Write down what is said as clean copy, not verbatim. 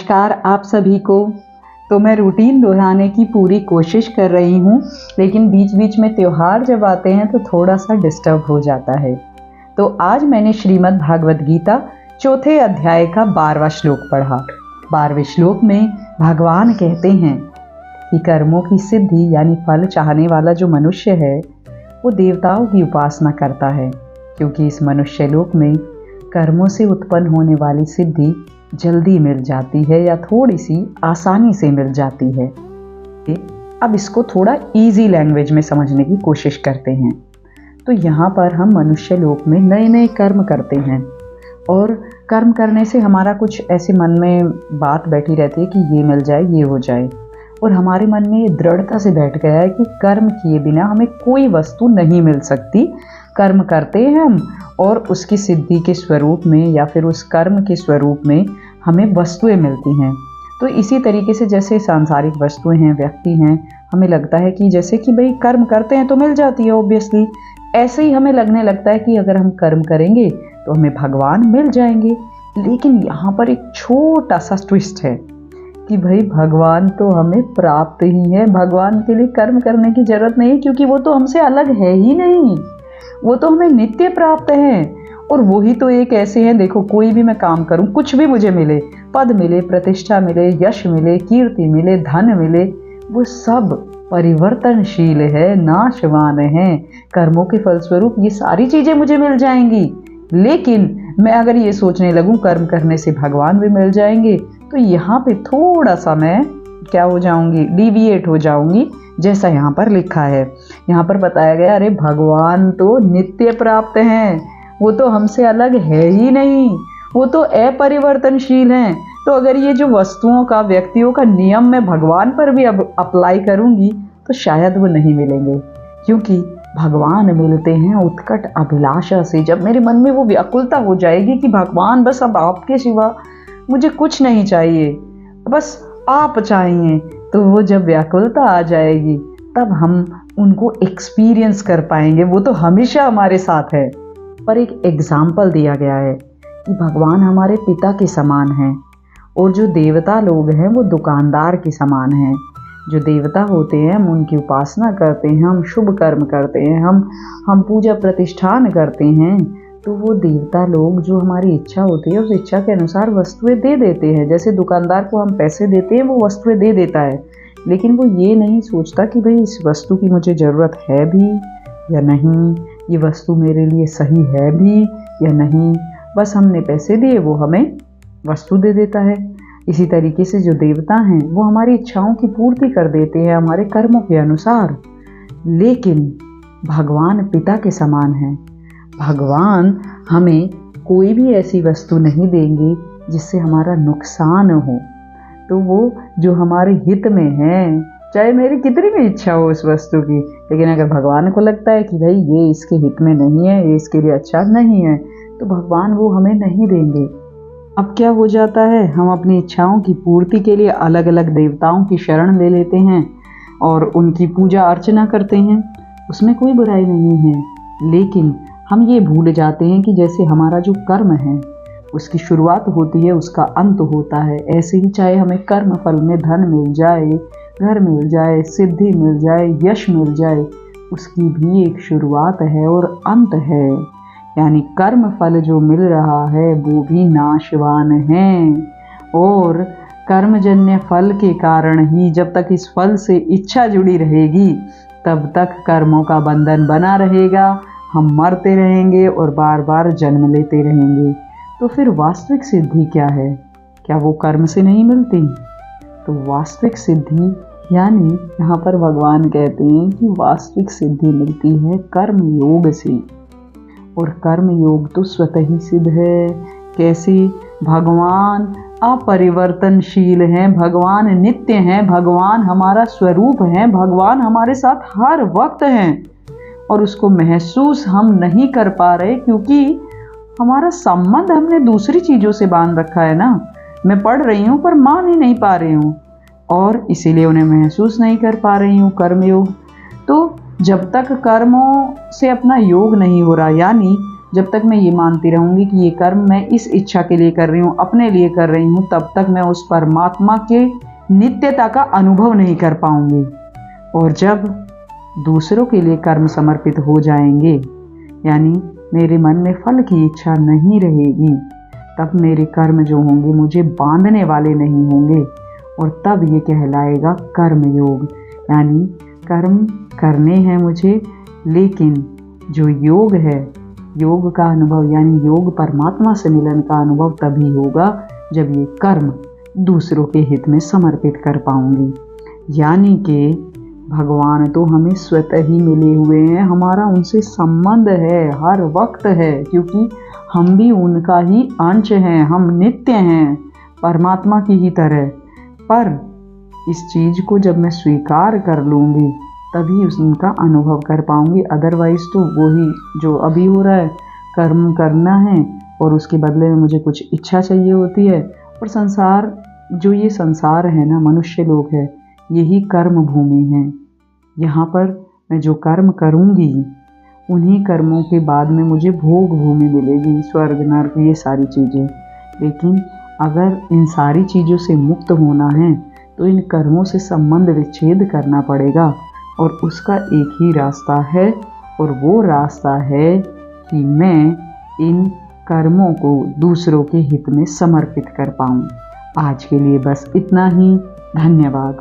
नमस्कार आप सभी को। तो मैं रूटीन दोहराने की पूरी कोशिश कर रही हूँ, लेकिन बीच बीच में त्योहार जब आते हैं तो थोड़ा सा डिस्टर्ब हो जाता है। तो आज मैंने श्रीमद् भागवत गीता चौथे अध्याय का 12वां श्लोक पढ़ा। 12वें श्लोक में भगवान कहते हैं कि कर्मों की सिद्धि यानी फल चाहने वाला जो मनुष्य है वो देवताओं की उपासना करता है, क्योंकि इस मनुष्य लोक में कर्मों से उत्पन्न होने वाली सिद्धि जल्दी मिल जाती है या थोड़ी सी आसानी से मिल जाती है। अब इसको थोड़ा इजी लैंग्वेज में समझने की कोशिश करते हैं। तो यहाँ पर हम मनुष्य लोक में नए नए कर्म करते हैं और कर्म करने से हमारा कुछ ऐसे मन में बात बैठी रहती है कि ये मिल जाए, ये हो जाए, और हमारे मन में ये दृढ़ता से बैठ गया है कि कर्म किए बिना हमें कोई वस्तु नहीं मिल सकती। कर्म करते हैं हम और उसकी सिद्धि के स्वरूप में या फिर उस कर्म के स्वरूप में हमें वस्तुएं मिलती हैं। तो इसी तरीके से जैसे सांसारिक वस्तुएं हैं, व्यक्ति हैं, हमें लगता है कि जैसे कि भाई कर्म करते हैं तो मिल जाती है ऑब्वियसली, ऐसे ही हमें लगने लगता है कि अगर हम कर्म करेंगे तो हमें भगवान मिल जाएंगे। लेकिन यहाँ पर एक छोटा सा ट्विस्ट है कि भाई भगवान तो हमें प्राप्त ही है, भगवान के लिए कर्म करने की जरूरत नहीं, क्योंकि वो तो हमसे अलग है ही नहीं, वो तो हमें नित्य प्राप्त है। और वही तो एक ऐसे हैं, देखो कोई भी मैं काम करूं, कुछ भी मुझे मिले, पद मिले, प्रतिष्ठा मिले, यश मिले, कीर्ति मिले, धन मिले, वो सब परिवर्तनशील है, नाशवान है। कर्मों के फलस्वरूप ये सारी चीजें मुझे मिल जाएंगी। लेकिन मैं अगर ये सोचने लगूं कर्म करने से भगवान भी मिल जाएंगे, तो यहाँ पे थोड़ा सा मैं क्या हो जाऊंगी, डिविएट हो जाऊंगी। जैसा यहाँ पर लिखा है, यहाँ पर बताया गया अरे भगवान तो नित्य प्राप्त हैं, वो तो हमसे अलग है ही नहीं, वो तो अपरिवर्तनशील हैं। तो अगर ये जो वस्तुओं का, व्यक्तियों का नियम मैं भगवान पर भी अब अप्लाई करूंगी तो शायद वो नहीं मिलेंगे, क्योंकि भगवान मिलते हैं उत्कट अभिलाषा से। जब मेरे मन में वो व्याकुलता हो जाएगी कि भगवान बस अब आपके सिवा मुझे कुछ नहीं चाहिए, बस आप चाहिए, तो वो जब व्याकुलता आ जाएगी तब हम उनको एक्सपीरियंस कर पाएंगे। वो तो हमेशा हमारे साथ है। पर एक एग्जाम्पल दिया गया है कि भगवान हमारे पिता के समान हैं और जो देवता लोग हैं वो दुकानदार के समान हैं। जो देवता होते हैं हम उनकी उपासना करते हैं, हम शुभ कर्म करते हैं, हम पूजा प्रतिष्ठान करते हैं, तो वो देवता लोग जो हमारी इच्छा होती है उस इच्छा के अनुसार वस्तुएं दे देते हैं। जैसे दुकानदार को हम पैसे देते हैं, वो वस्तुएं दे देता है, लेकिन वो ये नहीं सोचता कि भाई इस वस्तु की मुझे ज़रूरत है भी या नहीं, ये वस्तु मेरे लिए सही है भी या नहीं। बस हमने पैसे दिए, वो हमें वस्तु दे देता है। इसी तरीके से जो देवता हैं वो हमारी इच्छाओं की पूर्ति कर देते हैं हमारे कर्मों के अनुसार। लेकिन भगवान पिता के समान हैं। भगवान हमें कोई भी ऐसी वस्तु नहीं देंगे जिससे हमारा नुकसान हो। तो वो जो हमारे हित में है, चाहे मेरी कितनी भी इच्छा हो उस वस्तु की, लेकिन अगर भगवान को लगता है कि भाई ये इसके हित में नहीं है, ये इसके लिए अच्छा नहीं है, तो भगवान वो हमें नहीं देंगे। अब क्या हो जाता है, हम अपनी इच्छाओं की पूर्ति के लिए अलग अलग देवताओं की शरण ले लेते हैं और उनकी पूजा अर्चना करते हैं। उसमें कोई बुराई नहीं है, लेकिन हम ये भूल जाते हैं कि जैसे हमारा जो कर्म है उसकी शुरुआत होती है, उसका अंत होता है। ऐसे ही चाहे हमें कर्म फल में धन मिल जाए, घर मिल जाए, सिद्धि मिल जाए, यश मिल जाए, उसकी भी एक शुरुआत है और अंत है। यानी कर्म फल जो मिल रहा है वो भी नाशवान है, और कर्मजन्य फल के कारण ही जब तक इस फल से इच्छा जुड़ी रहेगी तब तक कर्मों का बंधन बना रहेगा। हम मरते रहेंगे और बार बार जन्म लेते रहेंगे। तो फिर वास्तविक सिद्धि क्या है? क्या वो कर्म से नहीं मिलती? तो वास्तविक सिद्धि यानी यहाँ पर भगवान कहते हैं कि वास्तविक सिद्धि मिलती है कर्म योग से, और कर्म योग तो स्वतः ही सिद्ध है। कैसे? भगवान अपरिवर्तनशील हैं, भगवान नित्य हैं, भगवान हमारा स्वरूप हैं, भगवान हमारे साथ हर वक्त हैं, और उसको महसूस हम नहीं कर पा रहे क्योंकि हमारा संबंध हमने दूसरी चीज़ों से बांध रखा है ना। मैं पढ़ रही हूँ पर मान ही नहीं पा रही हूँ, और इसीलिए उन्हें महसूस नहीं कर पा रही हूँ कर्मयोग। तो जब तक कर्मों से अपना योग नहीं हो रहा, यानी जब तक मैं ये मानती रहूँगी कि ये कर्म मैं इस इच्छा के लिए कर रही हूँ, अपने लिए कर रही हूँ, तब तक मैं उस परमात्मा के नित्यता का अनुभव नहीं कर पाऊँगी। और जब दूसरों के लिए कर्म समर्पित हो जाएंगे, यानी मेरे मन में फल की इच्छा नहीं रहेगी, तब मेरे कर्म जो होंगे मुझे बांधने वाले नहीं होंगे, और तब ये कहलाएगा कर्म योग। यानी कर्म करने हैं मुझे, लेकिन जो योग है, योग का अनुभव यानी योग परमात्मा से मिलन का अनुभव तभी होगा जब ये कर्म दूसरों के हित में समर्पित कर पाऊंगी। यानी कि भगवान तो हमें स्वतः ही मिले हुए हैं, हमारा उनसे संबंध है, हर वक्त है, क्योंकि हम भी उनका ही अंश हैं, हम नित्य हैं परमात्मा की ही तरह। पर इस चीज़ को जब मैं स्वीकार कर लूँगी तभी उनका अनुभव कर पाऊँगी। अदरवाइज़ तो वही जो अभी हो रहा है, कर्म करना है और उसके बदले में मुझे कुछ इच्छा चाहिए होती है। और संसार, जो ये संसार है ना, मनुष्य लोग है, यही कर्म भूमि है। यहाँ पर मैं जो कर्म करूँगी उन्हीं कर्मों के बाद में मुझे भोग भूमि मिलेगी, स्वर्ग नर्क ये सारी चीज़ें। लेकिन अगर इन सारी चीज़ों से मुक्त होना है तो इन कर्मों से संबंध विच्छेद करना पड़ेगा, और उसका एक ही रास्ता है, और वो रास्ता है कि मैं इन कर्मों को दूसरों के हित में समर्पित कर पाऊँ। आज के लिए बस इतना ही। धन्यवाद।